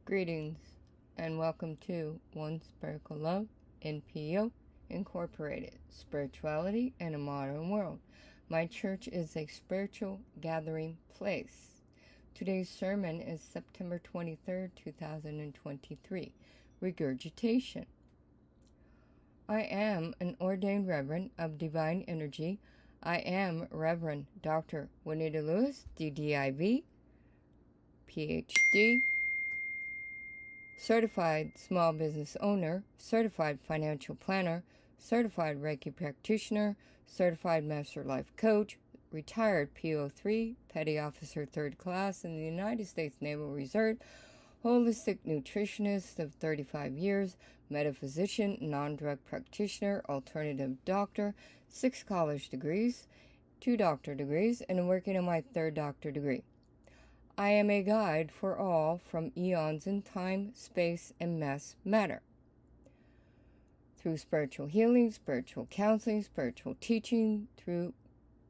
Greetings and welcome to One Spiritual Love, NPO, Incorporated, Spirituality in a Modern World. My church is a spiritual gathering place. Today's sermon is September 23rd, 2023, Regurgitation. I am an ordained Reverend of Divine Energy. I am Reverend Dr. Lewis, DDIV, PhD, Certified Small Business Owner, Certified Financial Planner, Certified Reiki Practitioner, Certified Master Life Coach, Retired PO3, Petty Officer 3rd Class in the United States Naval Reserve, Holistic Nutritionist of 35 years, Metaphysician, Non-Drug Practitioner, Alternative Doctor, 6 college degrees, 2 doctor degrees, and working on my 3rd doctor degree. I am a guide for all from eons in time, space, and matter. Through spiritual healing, spiritual counseling, spiritual teaching, through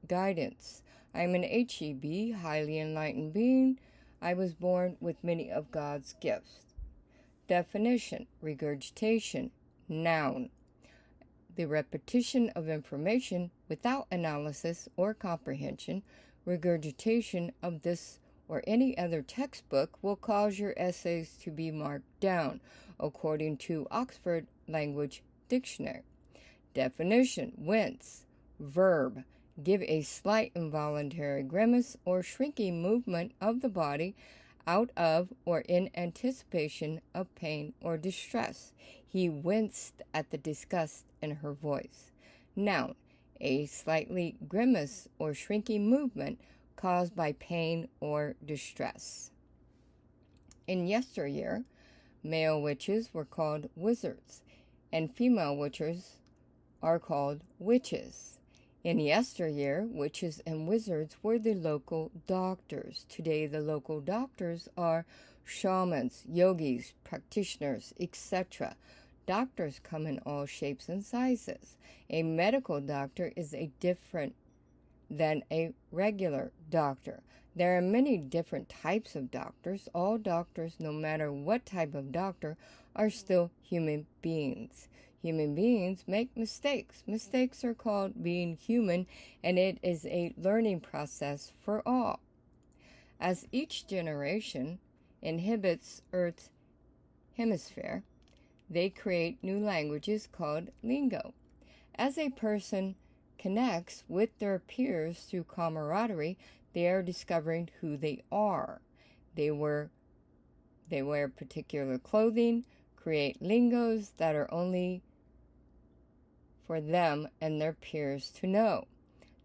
guidance. I am an HEB, highly enlightened being. I was born with many of God's gifts. Definition: regurgitation, noun. The repetition of information without analysis or comprehension. Regurgitation of this or any other textbook will cause your essays to be marked down, according to Oxford Language Dictionary. Definition: wince, verb, give a slight involuntary grimace or shrinking movement of the body out of or in anticipation of pain or distress. He winced at the disgust in her voice. Noun: a slightly grimace or shrinking movement caused by pain or distress. In yesteryear, male witches were called wizards, and female witches are called witches. In yesteryear, witches and wizards were the local doctors. Today, the local doctors are shamans, yogis, practitioners, etc. Doctors come in all shapes and sizes. A medical doctor is different than a regular doctor. There are many different types of doctors. All doctors, no matter what type of doctor, are still human beings. Human beings make mistakes. Mistakes are called being human, and it is a learning process for all. As each generation inhabits Earth's hemisphere, they create new languages called lingo. As a person connects with their peers through camaraderie, they are discovering who they are. They wear particular clothing, create lingos that are only for them and their peers to know.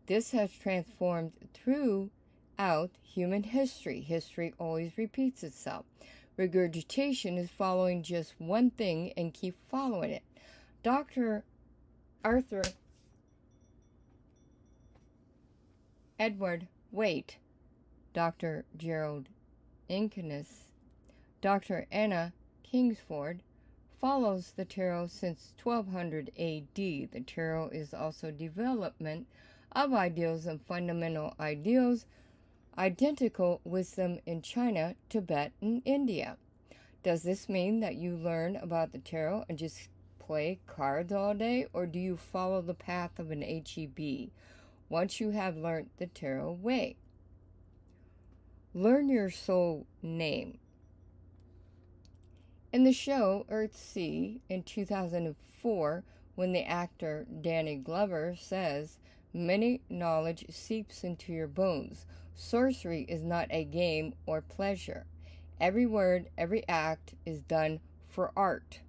This has transformed throughout human history. History always repeats itself. Regurgitation is following just one thing and keep following it. Dr. Arthur Edward Waite, Dr. Gerald Incanis, Dr. Anna Kingsford follows the tarot since 1200 A.D. The tarot is also development of ideals and fundamental ideals, identical wisdom in China, Tibet, and India. Does this mean that you learn about the tarot and just play cards all day, or do you follow the path of an HEB? Once you have learned the tarot way, learn your soul name. In the show Earthsea in 2004, when the actor Danny Glover says, "Many knowledge seeps into your bones. Sorcery is not a game or pleasure. Every word, every act is done for art.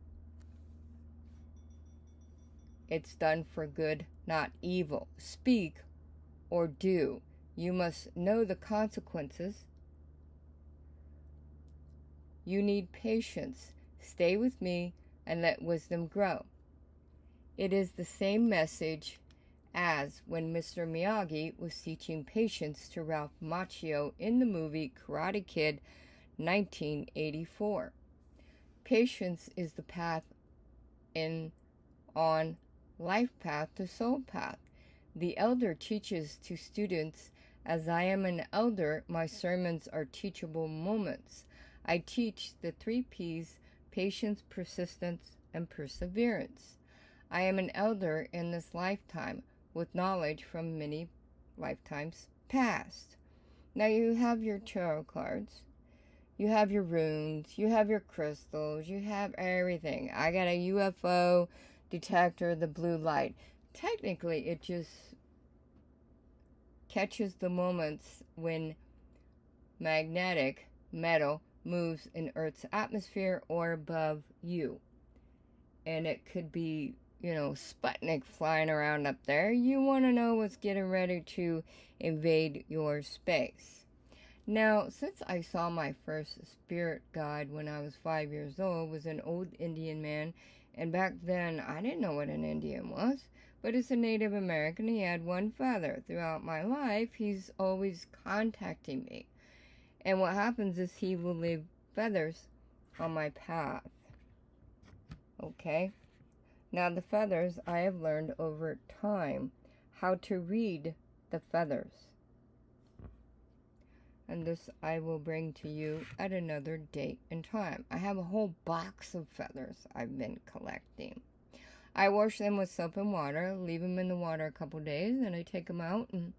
It's done for good, not evil. Speak or do. You must know the consequences. You need patience. Stay with me and let wisdom grow." It is the same message as when Mr. Miyagi was teaching patience to Ralph Macchio in the movie Karate Kid 1984. Patience is the path on life path to soul path. The elder teaches to students, "As I am an elder, my sermons are teachable moments. I teach the 3 P's: patience, persistence, and perseverance. I am an elder in this lifetime with knowledge from many lifetimes past. Now you have your tarot cards, you have your runes, you have your crystals, you have everything. I got a UFO detector, the blue light. Technically, it just catches the moments when magnetic metal moves in Earth's atmosphere or above you. And it could be, Sputnik flying around up there. You want to know what's getting ready to invade your space. Now, since I saw my first spirit guide when I was 5 years old, it was an old Indian man, and back then I didn't know what an Indian was, but it's a Native American. He had 1 feather. Throughout my life, he's always contacting me. And what happens is he will leave feathers on my path. Okay? Now the feathers, I have learned over time how to read the feathers. And this I will bring to you at another date and time. I have a whole box of feathers I've been collecting. I wash them with soap and water, leave them in the water a couple days, and I take them out, and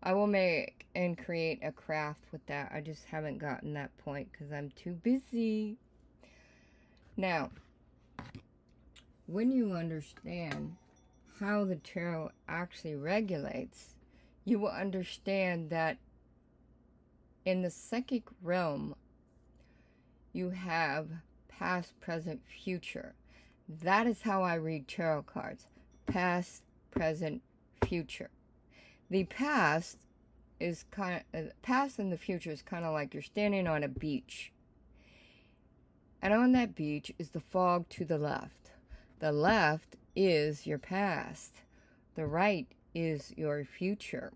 I will make and create a craft with that. I just haven't gotten that point because I'm too busy. Now, when you understand how the tarot actually regulates, you will understand that in the psychic realm, you have past, present, future. That is how I read tarot cards. Past, present, future. The past is past and the future is kind of like you're standing on a beach. And on that beach is the fog to the left. The left is your past. The right is your future.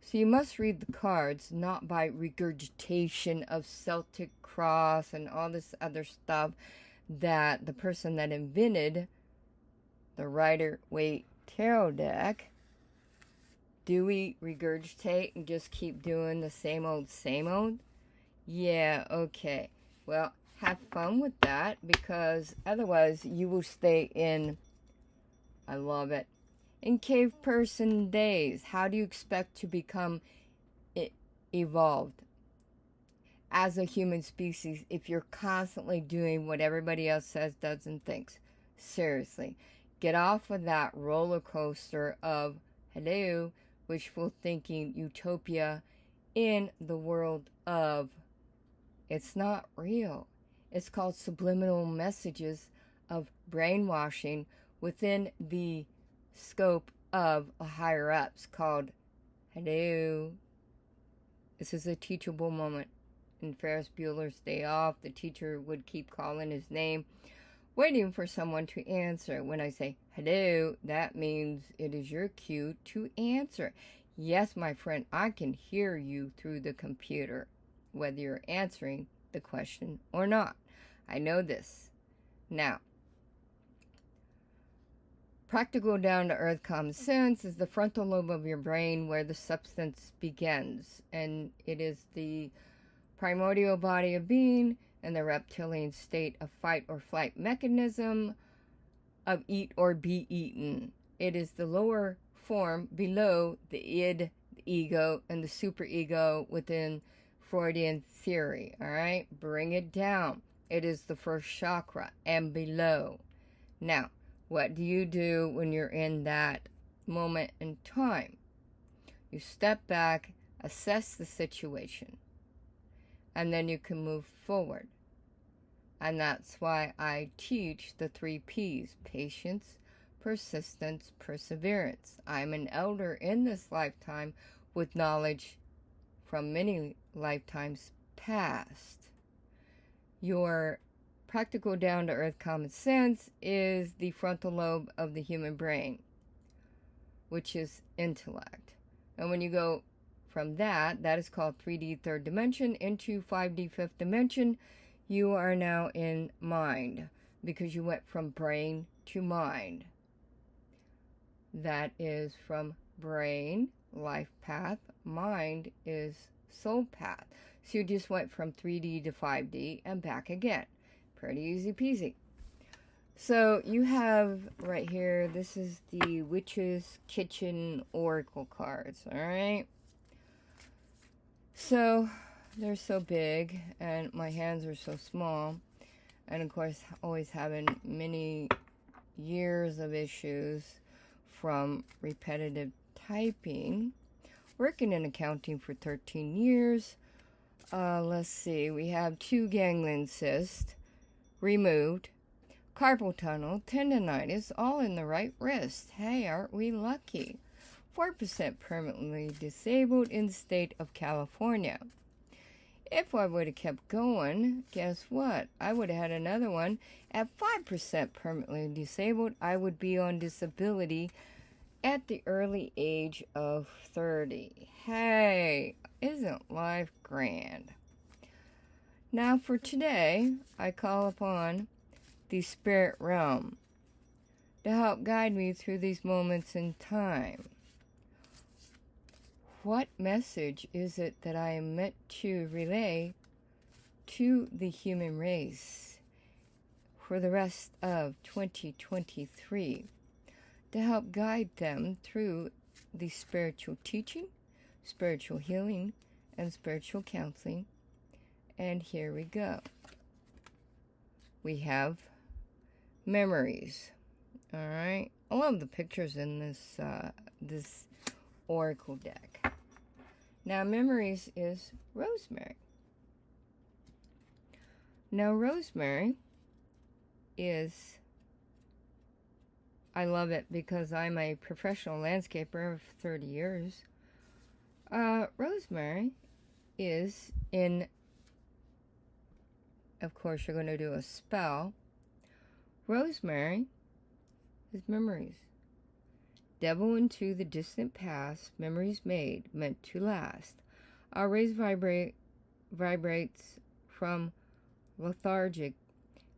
So you must read the cards not by regurgitation of Celtic cross and all this other stuff that the person that invented the Rider-Waite tarot deck. Do we regurgitate and just keep doing the same old, same old? Yeah, okay. Well, have fun with that, because otherwise you will stay in, I love it, in cave person days. How do you expect to become evolved as a human species if you're constantly doing what everybody else says, does, and thinks? Seriously, get off of that roller coaster of, hello, wishful thinking, utopia in the world of, it's not real. It's called subliminal messages of brainwashing within the scope of a higher ups called, hello. This is a teachable moment. In Ferris Bueller's Day Off, the teacher would keep calling his name, waiting for someone to answer. When I say hello, that means it is your cue to answer. Yes, my friend, I can hear you through the computer, whether you're answering the question or not. I know this. Now, practical down-to-earth common sense is the frontal lobe of your brain where the substance begins. And it is the primordial body of being and the reptilian state of fight or flight mechanism of eat or be eaten. It is the lower form below the id, the ego, and the superego within Freudian theory. All right? Bring it down. It is the first chakra and below. Now, what do you do when you're in that moment in time? You step back, assess the situation, and then you can move forward. And that's why I teach the 3 P's: patience, persistence, perseverance. I'm an elder in this lifetime with knowledge from many lifetimes past. Your practical down-to-earth common sense is the frontal lobe of the human brain, which is intellect. And when you go from that is called 3D third dimension into 5D fifth dimension, you are now in mind, because you went from brain to mind. That is from brain, life path. Mind is soul path. So you just went from 3D to 5D and back again. Pretty easy peasy. So you have right here, this is the Witch's Kitchen Oracle cards, alright? So they're so big and my hands are so small. And of course, always having many years of issues from repetitive typing. Working in accounting for 13 years. Let's see, we have 2 ganglion cysts removed. Carpal tunnel, tendonitis, all in the right wrist. Hey, aren't we lucky? 4% permanently disabled in the state of California. If I would have kept going, guess what? I would have had another one. At 5% permanently disabled, I would be on disability at the early age of 30. Hey, isn't life grand? Now for today, I call upon the spirit realm to help guide me through these moments in time. What message is it that I am meant to relay to the human race for the rest of 2023 to help guide them through the spiritual teaching, spiritual healing, and spiritual counseling? And here we go. We have memories. All right. I love the pictures in this this oracle deck. Now, memories is rosemary. Now, rosemary is, I love it because I'm a professional landscaper of 30 years. Rosemary is in, of course, you're going to do a spell. Rosemary is memories. Devil into the distant past, memories made, meant to last. Our rays vibrates from lethargic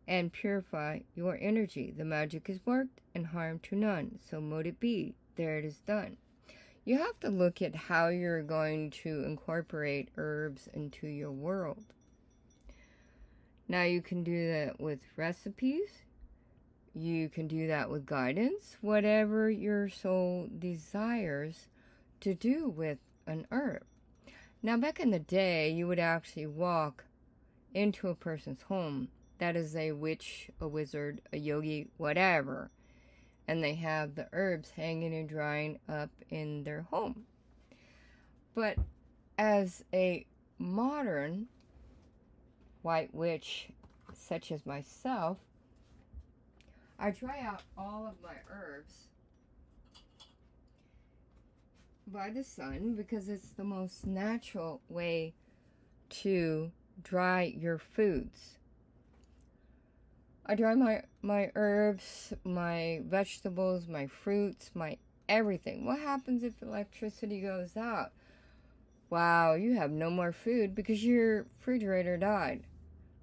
and purify your energy. The magic is worked and harm to none. So mote it be. There it is done. You have to look at how you're going to incorporate herbs into your world. Now you can do that with recipes. You can do that with guidance, whatever your soul desires to do with an herb. Now, back in the day, you would actually walk into a person's home. That is a witch, a wizard, a yogi, whatever. And they have the herbs hanging and drying up in their home. But as a modern white witch, such as myself, I dry out all of my herbs by the sun because it's the most natural way to dry your foods. I dry my herbs, my vegetables, my fruits, my everything. What happens if electricity goes out? Wow, you have no more food because your refrigerator died.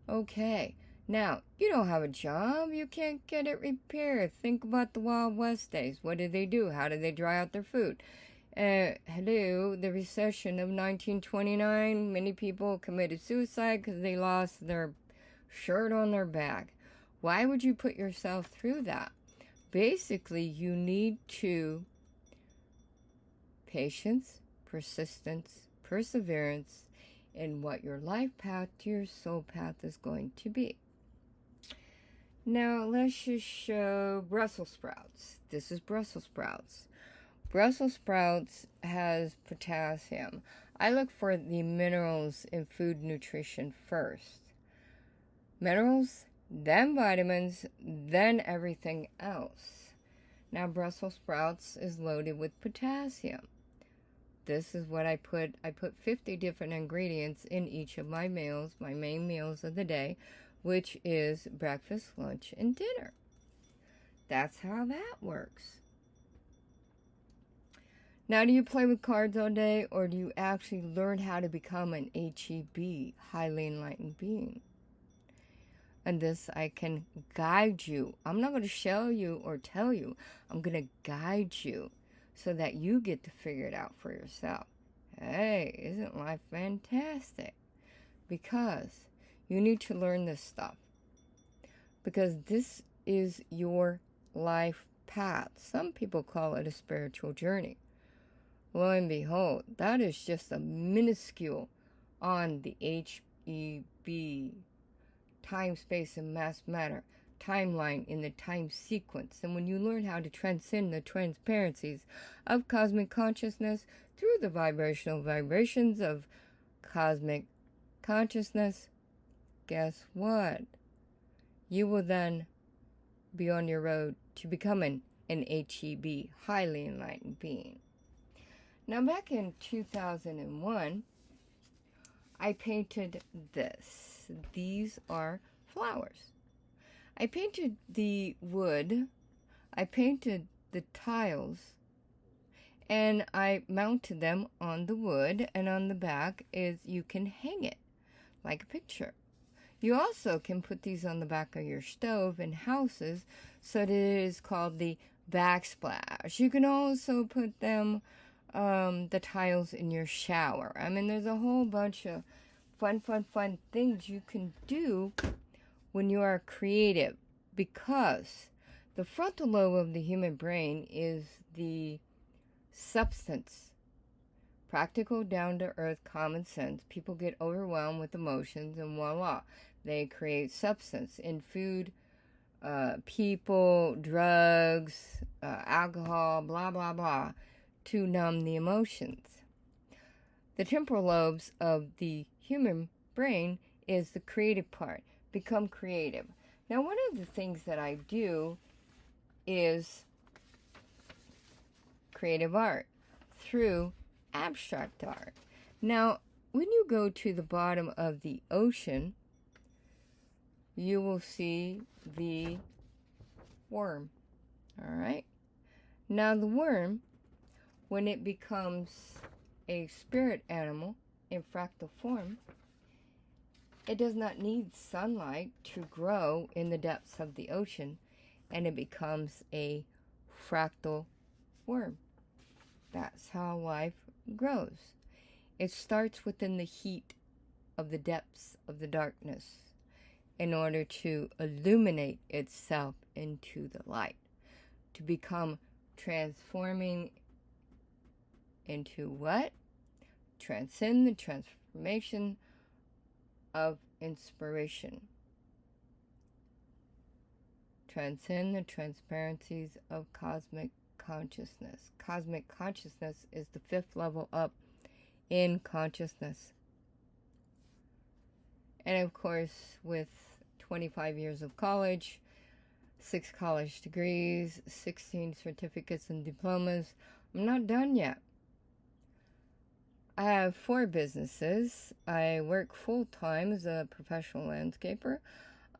Okay. Now, you don't have a job. You can't get it repaired. Think about the Wild West days. What did they do? How did they dry out their food? Hello, the recession of 1929, many people committed suicide because they lost their shirt on their back. Why would you put yourself through that? Basically, you need to patience, persistence, perseverance in what your life path to your soul path is going to be. Now, let's just show Brussels sprouts. This is Brussels sprouts. Brussels sprouts has potassium. I look for the minerals in food nutrition first. Minerals, then vitamins, then everything else. Now, Brussels sprouts is loaded with potassium. This is what I put. I put 50 different ingredients in each of my meals, my main meals of the day, which is breakfast, lunch, and dinner. That's how that works. Now, do you play with cards all day, or do you actually learn how to become an HEB, highly enlightened being? And this, I can guide you. I'm not going to show you or tell you. I'm going to guide you so that you get to figure it out for yourself. Hey, isn't life fantastic? because you need to learn this stuff. Because this is your life path. Some people call it a spiritual journey. Lo and behold, that is just a minuscule on the HEB, time, space, and mass matter timeline in the time sequence. And when you learn how to transcend the transparencies of cosmic consciousness through the vibrational vibrations of cosmic consciousness, guess what? You will then be on your road to becoming an HEB, highly enlightened being. Now, back in 2001, I painted this. These are flowers. I painted the wood, I painted the tiles, and I mounted them on the wood, and on the back is you can hang it like a picture. You also can put these on the back of your stove in houses, so that it is called the backsplash. You can also put them, the tiles in your shower. I mean, there's a whole bunch of fun things you can do when you are creative, because the frontal lobe of the human brain is the substance, practical, down-to-earth common sense. People get overwhelmed with emotions, and voila, they create substance in food, people, drugs, alcohol, blah, blah, blah, to numb the emotions. The temporal lobes of the human brain is the creative part. Become creative. Now, one of the things that I do is creative art through abstract art. Now, when you go to the bottom of the ocean, you will see the worm. All right? Now, the worm, when it becomes a spirit animal in fractal form, it does not need sunlight to grow in the depths of the ocean, and it becomes a fractal worm. That's how life grows. It starts within the heat of the depths of the darkness in order to illuminate itself into the light, to become transforming into what? Transcend the transformation of inspiration. Transcend the transparencies of cosmic consciousness. Cosmic consciousness is the fifth level up in consciousness. And of course, with 25 years of college, 6 college degrees, 16 certificates and diplomas, I'm not done yet. I have 4 businesses. I work full-time as a professional landscaper.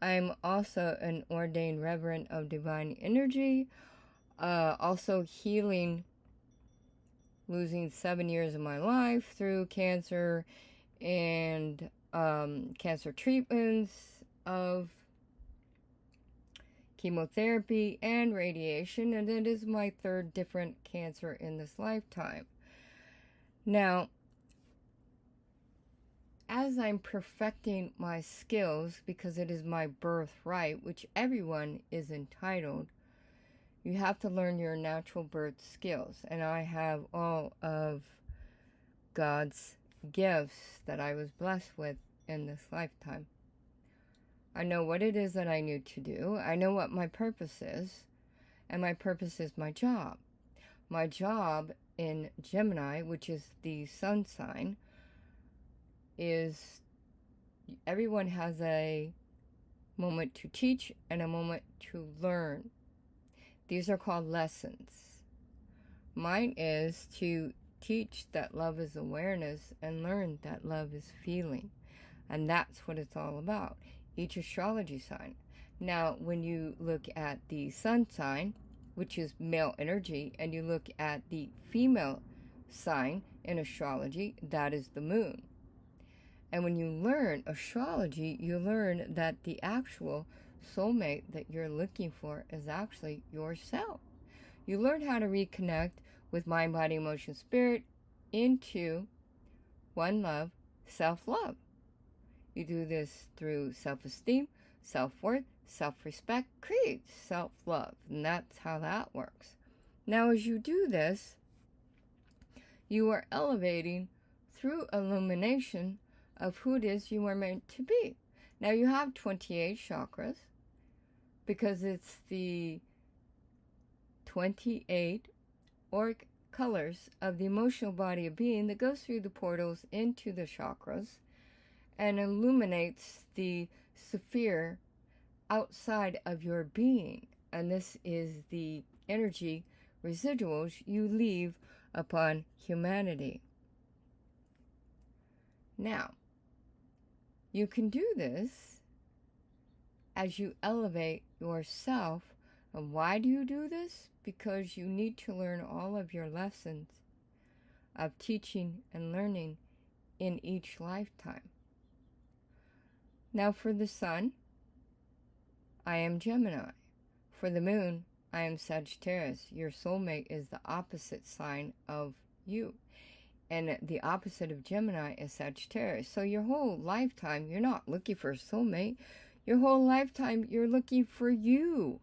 I'm also an ordained Reverend of Divine Energy, also healing, losing 7 years of my life through cancer and cancer treatments of chemotherapy and radiation, and it is my 3rd different cancer in this lifetime. Now, as I'm perfecting my skills, because it is my birthright, which everyone is entitled, you have to learn your natural birth skills. And I have all of God's gifts that I was blessed with in this lifetime. I know what it is that I need to do. I know what my purpose is. And my purpose is my job. My job in Gemini, which is the sun sign, is everyone has a moment to teach and a moment to learn. These are called lessons. Mine is to teach that love is awareness and learn that love is feeling. And that's what it's all about. Each astrology sign. Now, when you look at the sun sign, which is male energy, and you look at the female sign in astrology, that is the moon. And when you learn astrology, you learn that the actual soulmate that you're looking for is actually yourself. You learn how to reconnect with mind, body, emotion, spirit into one love, self-love. You do this through self-esteem, self-worth, self-respect, creates self-love. And that's how that works. Now, as you do this, you are elevating through illumination of who it is you are meant to be. Now, you have 28 chakras because it's the 28 auric colors of the emotional body of being that goes through the portals into the chakras and illuminates the sphere outside of your being. And this is the energy residuals you leave upon humanity. Now, you can do this as you elevate yourself. And why do you do this? Because you need to learn all of your lessons of teaching and learning in each lifetime. Now, for the sun, I am Gemini. For the moon, I am Sagittarius. Your soulmate is the opposite sign of you. And the opposite of Gemini is Sagittarius. So your whole lifetime, you're not looking for a soulmate. Your whole lifetime, you're looking for you.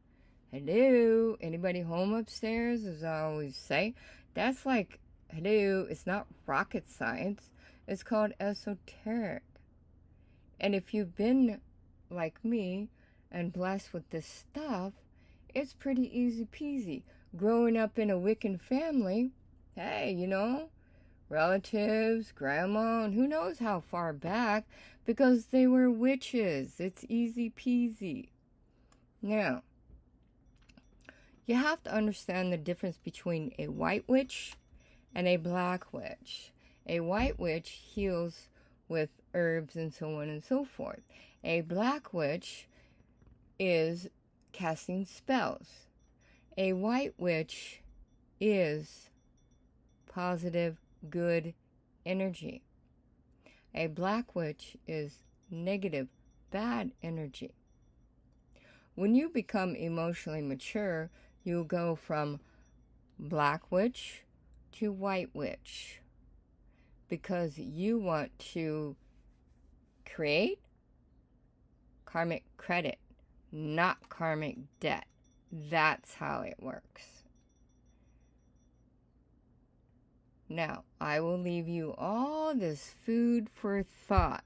Hello? Anybody home upstairs? As I always say, that's like, hello, it's not rocket science. It's called esoteric. And if you've been like me and blessed with this stuff, it's pretty easy peasy. Growing up in a Wiccan family, hey, you know, relatives, grandma, and who knows how far back, because they were witches. It's easy peasy. Now, you have to understand the difference between a white witch and a black witch. A white witch heals with herbs and so on and so forth. A black witch is casting spells. A white witch is positive, good energy. A black witch is negative, bad energy. When you become emotionally mature, you go from black witch to white witch because you want to create karmic credit, not karmic debt. That's how it works. Now, I will leave you all this food for thought.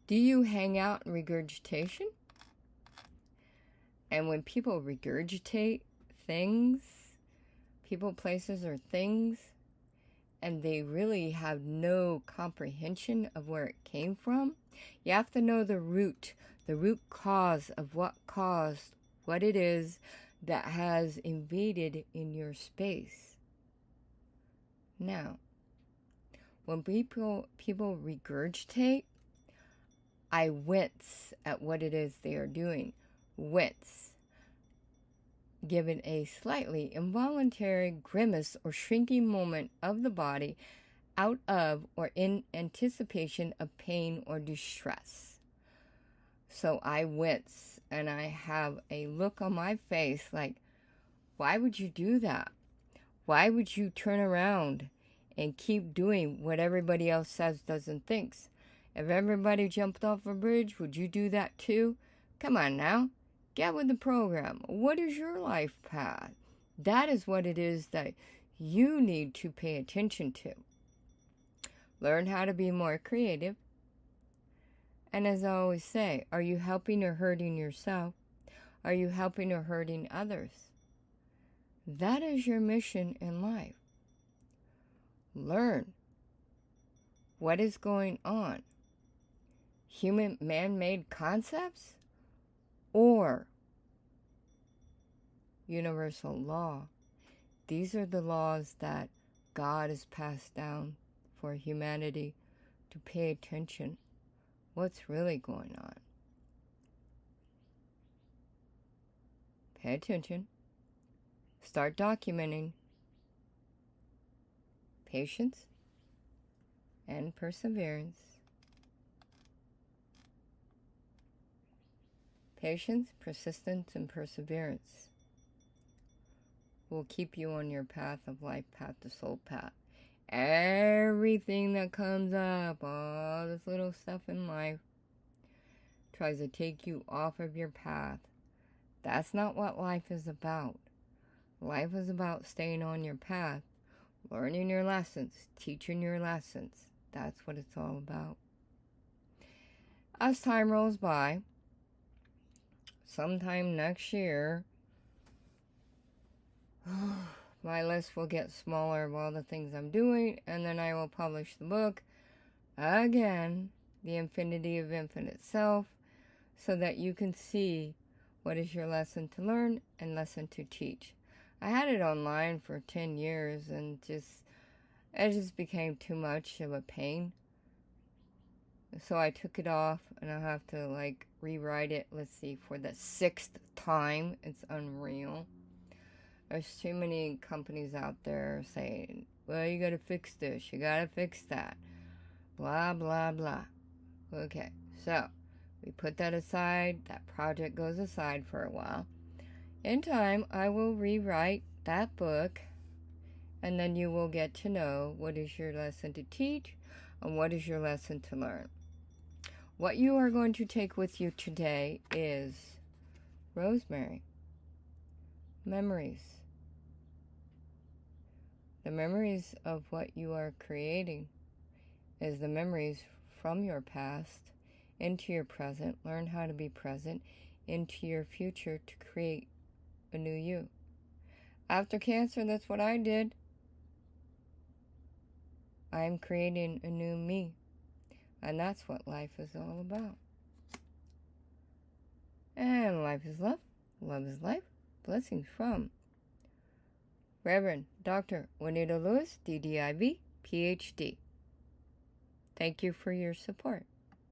Do you hang out in regurgitation? And when people regurgitate things, people, places, or things, and they really have no comprehension of where it came from, you have to know the root cause of what caused what it is that has invaded in your space. Now, when people regurgitate, I wince at what it is they are doing. Wince. Given a slightly involuntary grimace or shrinking moment of the body out of or in anticipation of pain or distress. So I wince and I have a look on my face like, why would you do that? Why would you turn around and keep doing what everybody else says, does, and thinks? If everybody jumped off a bridge, would you do that too? Come on now. Get with the program. What is your life path? That is what it is that you need to pay attention to. Learn how to be more creative. And as I always say, are you helping or hurting yourself? Are you helping or hurting others? That is your mission in life. Learn what is going on. Human man-made concepts or universal law. These are the laws that God has passed down for humanity to pay attention. What's really going on? Pay attention. Start documenting. Patience and perseverance. Patience, persistence, and perseverance will keep you on your path of life, path to soul path. Everything that comes up, all this little stuff in life, tries to take you off of your path. That's not what life is about. Life is about staying on your path, learning your lessons, teaching your lessons. That's what it's all about. As time rolls by, sometime next year, my list will get smaller of all the things I'm doing, and then I will publish the book again, The Infinity of Infinite Self, so that you can see what is your lesson to learn and lesson to teach. I had it online for 10 years, and it just became too much of a pain. So I took it off, and I'll have to rewrite it, let's see, for the 6th time. It's unreal. There's too many companies out there saying, well, you gotta fix this, you gotta fix that, blah, blah, blah. Okay, so we put that aside. That project goes aside for a while. In time, I will rewrite that book, and then you will get to know what is your lesson to teach and what is your lesson to learn. What you are going to take with you today is rosemary, memories. The memories of what you are creating is the memories from your past into your present. Learn how to be present into your future to create a new you. After cancer, that's what I did. I'm creating a new me. And that's what life is all about. And life is love. Love is life. Blessings from Reverend Dr. Juanita Lewis, DDIB, PhD. Thank you for your support.